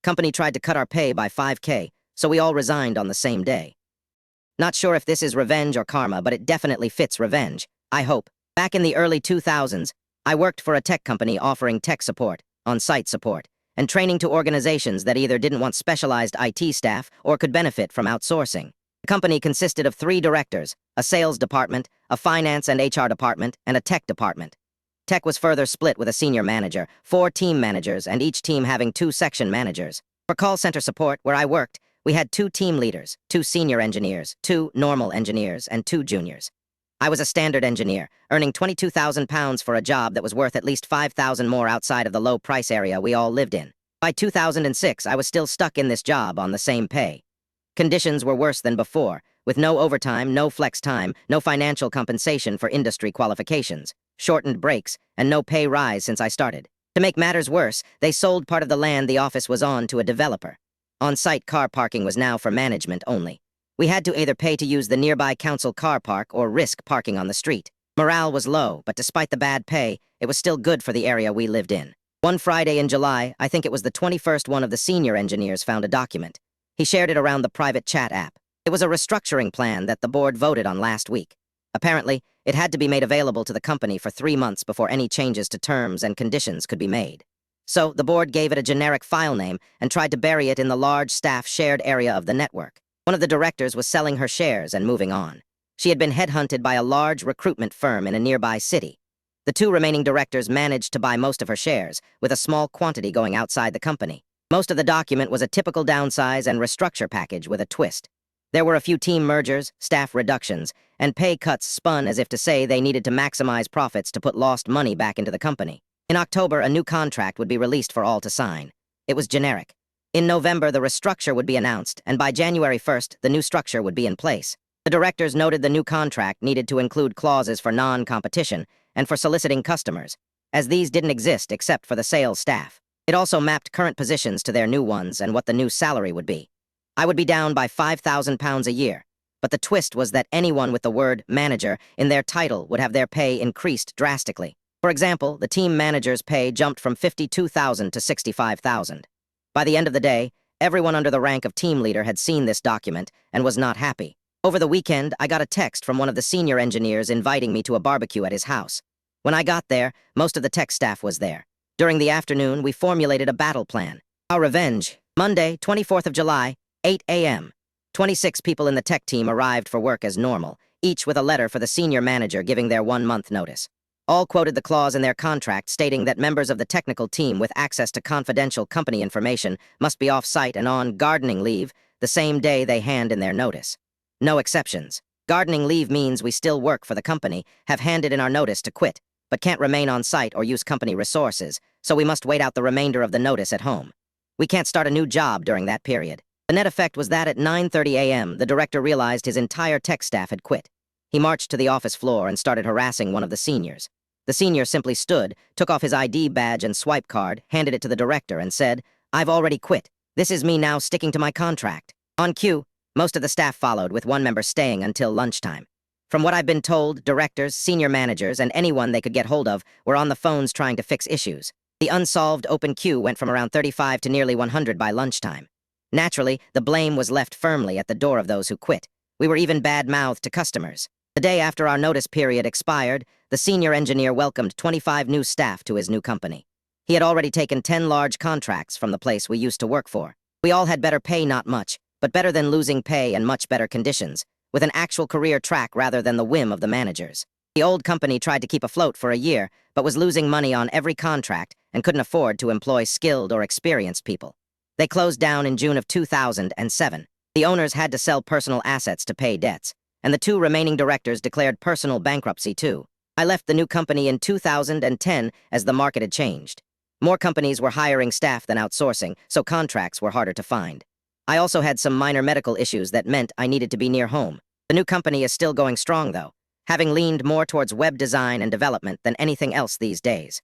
Company tried to cut our pay by 5K, so we all resigned on the same day. Not sure if this is revenge or karma, but it definitely fits revenge, I hope. Back in the early 2000s, I worked for a tech company offering tech support, on-site support, and training to organizations that either didn't want specialized IT staff or could benefit from outsourcing. The company consisted of 3 directors, a sales department, a finance and HR department, and a tech department. Tech was further split with a senior manager, 4 team managers, and each team having 2 section managers. For call center support, where I worked, we had 2 team leaders, 2 senior engineers, 2 normal engineers, and 2 juniors. I was a standard engineer, earning £22,000 for a job that was worth at least $5,000 more outside of the low price area we all lived in. By 2006, I was still stuck in this job on the same pay. Conditions were worse than before, with no overtime, no flex time, no financial compensation for industry qualifications, shortened breaks, and no pay rise since I started. To make matters worse, they sold part of the land the office was on to a developer. On-site car parking was now for management only. We had to either pay to use the nearby council car park or risk parking on the street. Morale was low, but despite the bad pay, it was still good for the area we lived in. One Friday in July, I think it was the 21st, one of the senior engineers found a document. He shared it around the private chat app. It was a restructuring plan that the board voted on last week. Apparently, it had to be made available to the company for 3 months before any changes to terms and conditions could be made. So, the board gave it a generic file name and tried to bury it in the large staff shared area of the network. One of the directors was selling her shares and moving on. She had been headhunted by a large recruitment firm in a nearby city. The 2 remaining directors managed to buy most of her shares, with a small quantity going outside the company. Most of the document was a typical downsize and restructure package with a twist. There were a few team mergers, staff reductions, and pay cuts spun as if to say they needed to maximize profits to put lost money back into the company. In October, a new contract would be released for all to sign. It was generic. In November, the restructure would be announced, and by January 1st, the new structure would be in place. The directors noted the new contract needed to include clauses for non-competition and for soliciting customers, as these didn't exist except for the sales staff. It also mapped current positions to their new ones and what the new salary would be. I would be down by £5,000 a year, but the twist was that anyone with the word manager in their title would have their pay increased drastically. For example, the team manager's pay jumped from $52,000 to $65,000. By the end of the day, everyone under the rank of team leader had seen this document and was not happy. Over the weekend, I got a text from one of the senior engineers inviting me to a barbecue at his house. When I got there, most of the tech staff was there. During the afternoon, we formulated a battle plan. Our revenge. Monday, 24th of July, 8 a.m. 26 people in the tech team arrived for work as normal, each with a letter for the senior manager giving their 1-month notice. All quoted the clause in their contract stating that members of the technical team with access to confidential company information must be off-site and on gardening leave the same day they hand in their notice. No exceptions. Gardening leave means we still work for the company, have handed in our notice to quit, but can't remain on site or use company resources, so we must wait out the remainder of the notice at home. We can't start a new job during that period. The net effect was that at 9:30 a.m., the director realized his entire tech staff had quit. He marched to the office floor and started harassing one of the seniors. The senior simply stood, took off his ID badge and swipe card, handed it to the director, and said, "I've already quit. This is me now sticking to my contract." On cue, most of the staff followed, with one member staying until lunchtime. From what I've been told, directors, senior managers, and anyone they could get hold of were on the phones trying to fix issues. The unsolved open queue went from around 35 to nearly 100 by lunchtime. Naturally, the blame was left firmly at the door of those who quit. We were even bad-mouthed to customers. The day after our notice period expired, the senior engineer welcomed 25 new staff to his new company. He had already taken 10 large contracts from the place we used to work for. We all had better pay, not much, but better than losing pay and much better conditions, with an actual career track rather than the whim of the managers. The old company tried to keep afloat for a year, but was losing money on every contract and couldn't afford to employ skilled or experienced people. They closed down in June of 2007. The owners had to sell personal assets to pay debts, and the 2 remaining directors declared personal bankruptcy too. I left the new company in 2010 as the market had changed. More companies were hiring staff than outsourcing, so contracts were harder to find. I also had some minor medical issues that meant I needed to be near home. The new company is still going strong, though, having leaned more towards web design and development than anything else these days.